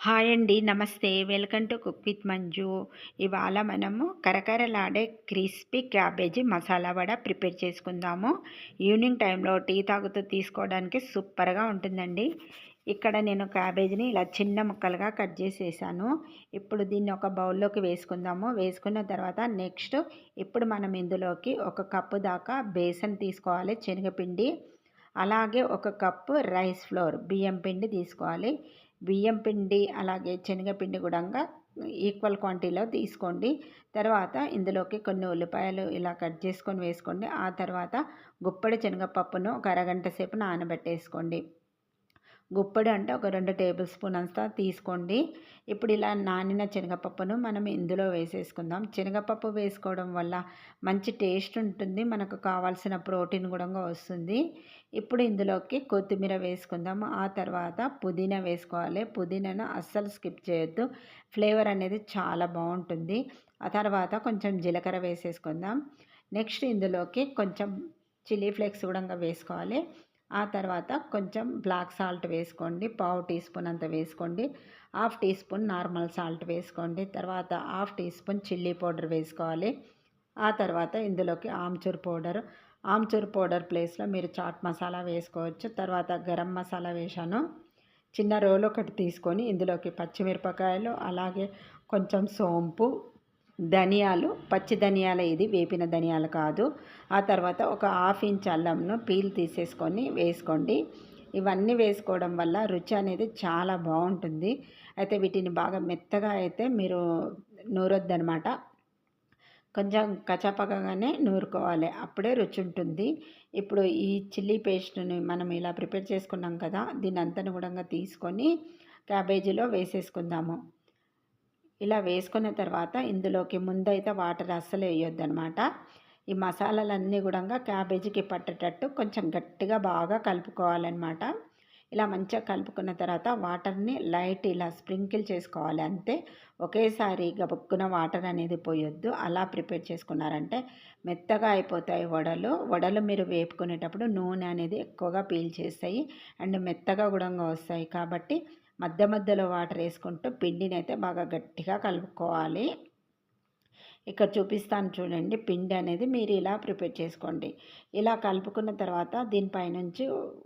Hi అండి. నమస్తే. Welcome to cook with Manju. ఇవాళ మనము కరకరలాడే crispy cabbage masala vada prepare చేసుకుందాము. ఈవినింగ్ టైంలో టీ తాగుతూ తీసుకోవడానికి సూపర్‌గా ఉంటుందండి. ఇక్కడ నేను క్యాబేజీని ఇలా చిన్న ముక్కలుగా కట్ చేసేసాను. ఇప్పుడు దీన్ని ఒక బౌల్‌లోకి వేసుకుందాము. వేసుకున్న తర్వాత ఇప్పుడు మనం ఇందులోకి ఒక కప్పు దాకా బేసన్ తీసుకోవాలి, శనగపిండి. అలాగే ఒక కప్పు రైస్ ఫ్లోర్ బియ్యం పిండి తీసుకోవాలి. బియ్యం పిండి అలాగే శనగపిండి గూడంగా ఈక్వల్ క్వాంటిటీలో తీసుకోండి. తర్వాత ఇందులోకి కొన్ని ఉల్లిపాయలు ఇలా కట్ చేసుకొని వేసుకోండి. ఆ తర్వాత గుప్పెడు శనగపప్పును ఒక అరగంట సేపు నానబెట్టేసుకోండి. గుప్పెడు అంటే ఒక 2 టేబుల్ స్పూన్ అంతా తీసుకోండి. ఇప్పుడు ఇలా నానిన శనగపప్పును మనం ఇందులో వేసేసుకుందాం. శనగపప్పు వేసుకోవడం వల్ల మంచి టేస్ట్ ఉంటుంది. మనకు కావాల్సిన ప్రోటీన్ కూడా వస్తుంది. ఇప్పుడు ఇందులోకి కొత్తిమీర వేసుకుందాము. ఆ తర్వాత పుదీనా వేసుకోవాలి. పుదీనాను అస్సలు స్కిప్ చేయొద్దు. ఫ్లేవర్ అనేది చాలా బాగుంటుంది. ఆ తర్వాత కొంచెం జీలకర్ర వేసేసుకుందాం. ఇందులోకి కొంచెం చిల్లీ ఫ్లేక్స్ కూడా వేసుకోవాలి. ఆ తర్వాత కొంచెం బ్లాక్ సాల్ట్ వేసుకోండి. పావు టీ స్పూన్ అంత వేసుకోండి. Half teaspoon normal salt వేసుకోండి. తర్వాత half teaspoon chilli powder వేసుకోవాలి. ఆ తర్వాత ఇందులోకి ఆమ్చూర్ పౌడర్ ప్లేస్లో మీరు చాట్ మసాలా వేసుకోవచ్చు. తర్వాత గరం మసాలా వేశాను. చిన్న రోల్ ఒకటి తీసుకొని ఇందులోకి పచ్చిమిరపకాయలు అలాగే కొంచెం సోంపు, ధనియాలు, పచ్చి ధనియాలు, ఇది వేపిన ధనియాలు కాదు. ఆ తర్వాత ఒక హాఫ్ ఇంచ్ అల్లంను పీల్ తీసేసుకొని వేసుకోండి. ఇవన్నీ వేసుకోవడం వల్ల రుచి అనేది చాలా బాగుంటుంది. అయితే వీటిని బాగా మెత్తగా అయితే మీరు నూరొద్దనమాట. కొంచెం కచాపకగానే నూరుకోవాలి, అప్పుడే రుచి ఉంటుంది. ఇప్పుడు ఈ చిల్లీ పేస్ట్ని మనం ఇలా ప్రిపేర్ చేసుకున్నాం కదా, దీని అంతను కూడా తీసుకొని క్యాబేజీలో వేసేసుకుందాము. ఇలా వేసుకున్న తర్వాత ఇందులోకి ముందైతే వాటర్ అస్సలు వేయొద్దనమాట. ఈ మసాలాలన్నీ కూడా క్యాబేజీకి పట్టేటట్టు కొంచెం గట్టిగా బాగా కలుపుకోవాలన్నమాట. ఇలా మంచిగా కలుపుకున్న తర్వాత వాటర్ని లైట్ ఇలా స్ప్రింకిల్ చేసుకోవాలి అంతే. ఒకేసారి గబుక్కున వాటర్ అనేది పోయొద్దు. అలా ప్రిపేర్ చేసుకున్నారంటే మెత్తగా అయిపోతాయి వడలు మీరు వేపుకునేటప్పుడు నూనె అనేది ఎక్కువగా పీల్చేస్తాయి అండ్ మెత్తగా కూడా వస్తాయి. కాబట్టి మధ్య మధ్యలో వాటర్ వేసుకుంటూ పిండిని అయితే బాగా గట్టిగా కలుపుకోవాలి. ఇక్కడ చూపిస్తాను చూడండి. పిండి అనేది మీరు ఇలా ప్రిపేర్ చేసుకోండి. ఇలా కలుపుకున్న తర్వాత దీనిపైనుంచి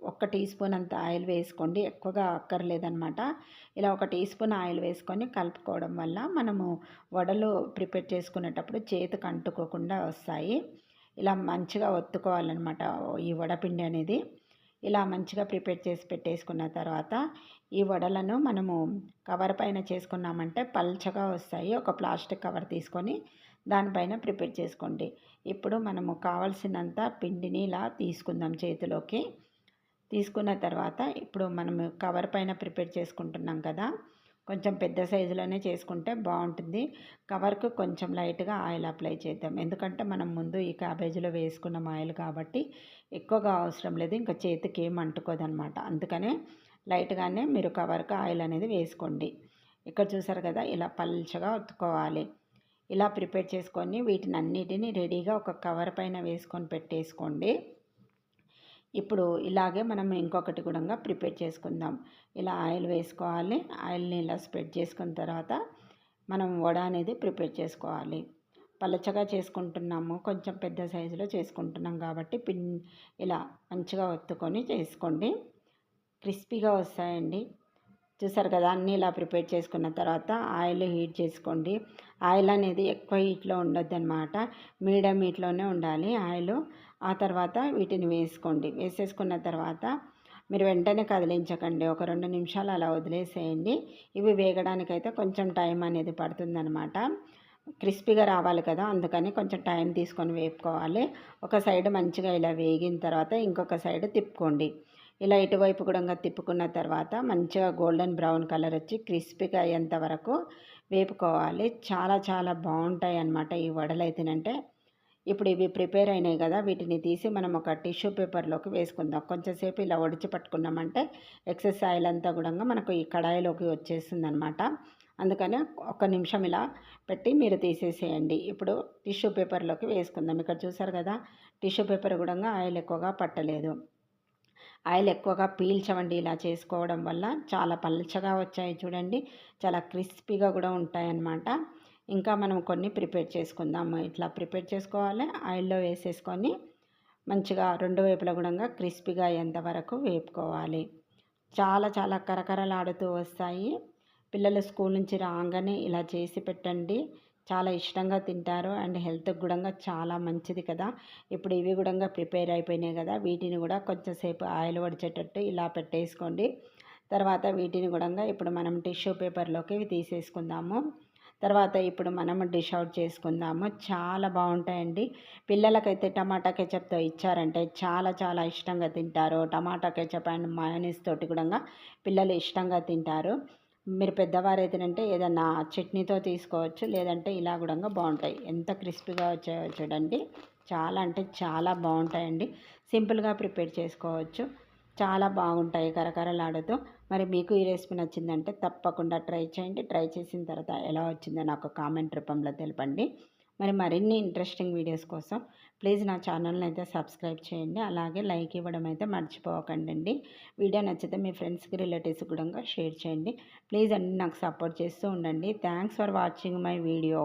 1 టీ స్పూన్ అంత ఆయిల్ వేసుకోండి. ఎక్కువగా అక్కర్లేదనమాట. ఇలా 1 టీ స్పూన్ ఆయిల్ వేసుకొని కలుపుకోవడం వల్ల మనము వడలు ప్రిపేర్ చేసుకునేటప్పుడు చేతికి అంటుకోకుండా వస్తాయి. ఇలా మంచిగా ఒత్తుకోవాలన్నమాట ఈ వడపిండి అనేది. ఇలా మంచిగా ప్రిపేర్ చేసి పెట్టేసుకున్న తర్వాత ఈ వడలను మనము కవర్ పైన చేసుకున్నామంటే పల్చగా వస్తాయి. ఒక ప్లాస్టిక్ కవర్ తీసుకొని దానిపైన ప్రిపేర్ చేసుకోండి. ఇప్పుడు మనము కావాల్సినంత పిండిని ఇలా తీసుకుందాం చేతిలోకి. తీసుకున్న తర్వాత ఇప్పుడు మనము కవర్ పైన ప్రిపేర్ చేసుకుంటున్నాం కదా, కొంచెం పెద్ద సైజులోనే చేసుకుంటే బాగుంటుంది. కవర్కు కొంచెం లైట్గా ఆయిల్ అప్లై చేద్దాం. ఎందుకంటే మనం ముందు ఈ క్యాబేజీలో వేసుకున్నాం ఆయిల్ కాబట్టి ఎక్కువగా అవసరం లేదు. ఇంకా చేతికి ఏం అంటుకోదనమాట. అందుకనే లైట్గానే మీరు కవర్కి ఆయిల్ అనేది వేసుకోండి. ఇక్కడ చూసారు కదా, ఇలా పల్చగా ఒత్తుకోవాలి. ఇలా ప్రిపేర్ చేసుకొని వీటిని అన్నిటిని రెడీగా ఒక కవర్ పైన వేసుకొని పెట్టేసుకోండి. ఇప్పుడు ఇలాగే మనం ఇంకొకటి కూడా ప్రిపేర్ చేసుకుందాం. ఇలా ఆయిల్ వేసుకోవాలి. ఆయిల్ని ఇలా స్ప్రెడ్ చేసుకున్న తర్వాత మనం వడ అనేది ప్రిపేర్ చేసుకోవాలి. పలచగా చేసుకుంటున్నాము, కొంచెం పెద్ద సైజులో చేసుకుంటున్నాం కాబట్టి ఇలా మంచిగా ఒత్తుకొని చేసుకోండి. క్రిస్పీగా వస్తాయండి. చూసారు కదా, అన్నీ ఇలా ప్రిపేర్ చేసుకున్న తర్వాత ఆయిల్ హీట్ చేసుకోండి. ఆయిల్ అనేది ఎక్కువ హీట్లో ఉండొద్దన్నమాట, మీడియం హీట్లోనే ఉండాలి ఆయిల్. ఆ తర్వాత వీటిని వేసుకోండి. వేసేసుకున్న తర్వాత మీరు వెంటనే కదిలించకండి. ఒక 2 నిమిషాలు అలా వదిలేసేయండి. ఇవి వేగడానికైతే కొంచెం టైం అనేది పడుతుందన్నమాట. క్రిస్పీగా రావాలి కదా, అందుకని కొంచెం టైం తీసుకొని వేపుకోవాలి. ఒక సైడ్ మంచిగా ఇలా వేగిన తర్వాత ఇంకొక సైడ్ తిప్పుకోండి. ఇలా ఇటువైపు కూడా తిప్పుకున్న తర్వాత మంచిగా గోల్డెన్ బ్రౌన్ కలర్ వచ్చి క్రిస్పీగా అయ్యేంత వరకు వేపుకోవాలి. చాలా చాలా బాగుంటాయి అన్నమాట ఈ వడలు అయితేనంటే. ఇప్పుడు ఇవి ప్రిపేర్ అయినాయి కదా, వీటిని తీసి మనం ఒక టిష్యూ పేపర్లోకి వేసుకుందాం. కొంచెంసేపు ఇలా ఒడిచి పట్టుకున్నామంటే ఎక్సెస్ ఆయిల్ అంతా కూడా మనకు ఈ కడాయిలోకి వచ్చేస్తుంది అనమాట. అందుకని 1 నిమిషం ఇలా పెట్టి మీరు తీసేసేయండి. ఇప్పుడు టిష్యూ పేపర్లోకి వేసుకుందాం. ఇక్కడ చూసారు కదా, టిష్యూ పేపర్ కూడా ఆయిల్ ఎక్కువగా పట్టలేదు. ఆయిల్ ఎక్కువగా పీల్చవండి ఇలా చేసుకోవడం వల్ల. చాలా పల్చగా వచ్చాయి చూడండి. చాలా క్రిస్పీగా కూడా ఉంటాయన్నమాట. ఇంకా మనం కొన్ని ప్రిపేర్ చేసుకుందాము. ఇట్లా ప్రిపేర్ చేసుకోవాలి. ఆయిల్‌లో వేసేసుకొని మంచిగా రెండు వైపులా గూడంగా క్రిస్పీగా అయ్యేంత వరకు వేపుకోవాలి. చాలా చాలా కరకరలాడుతూ వస్తాయి. పిల్లలు స్కూల్ నుంచి రాంగానే ఇలా చేసి పెట్టండి. చాలా ఇష్టంగా తింటారు. అండ్ హెల్త్‌కి గూడంగా చాలా మంచిది కదా! ఇప్పుడు ఇవి గూడంగా ప్రిపేర్ అయిపోయినాయి గదా! వీటిని గూడా కొంచెం సేపు ఆయిల్ వడిచేటట్టు ఇలా పెట్టేసుకోండి. తర్వాత వీటిని గూడంగా ఇప్పుడు మనం టిష్యూ పేపర్‌లోకి తీసేసుకుందాము. తర్వాత ఇప్పుడు మనం డిష్ అవుట్ చేసుకుందాము. చాలా బావుంటాయండి. పిల్లలకైతే టమాటా కెచప్‌తో ఇచ్చారంటే చాలా చాలా ఇష్టంగా తింటారు. టమాటా కెచప్ అండ్ మయోనీస్ తోటి గూడంగా పిల్లలు ఇష్టంగా తింటారు. మీరు పెద్దవారైతేనంటే ఏదన్నా చట్నీతో తీసుకోవచ్చు. లేదంటే ఇలా గూడంగా బావుంటాయి. ఎంత క్రిస్పీగా వచ్చాయో చూడండి. చాలా అంటే చాలా బావుంటాయండి. సింపుల్‌గా ప్రిపేర్ చేసుకోవచ్చు. చాలా బాగుంటాయి కరకరలాడుతూ. మరి మీకు ఈ రెసిపీ నచ్చిందంటే తప్పకుండా ట్రై చేయండి. ట్రై చేసిన తర్వాత ఎలా వచ్చిందో నాకు కామెంట్ రూపంలో తెలపండి. మరి మరిన్ని ఇంట్రెస్టింగ్ వీడియోస్ కోసం ప్లీజ్ నా ఛానల్ని అయితే సబ్స్క్రైబ్ చేయండి. అలాగే లైక్ ఇవ్వడం అయితే మర్చిపోకండి. వీడియో నచ్చితే మీ ఫ్రెండ్స్కి రిలేటివ్స్కి కూడా షేర్ చేయండి. ప్లీజ్ అండి నాకు సపోర్ట్ చేస్తూ ఉండండి. Thanks for watching my video.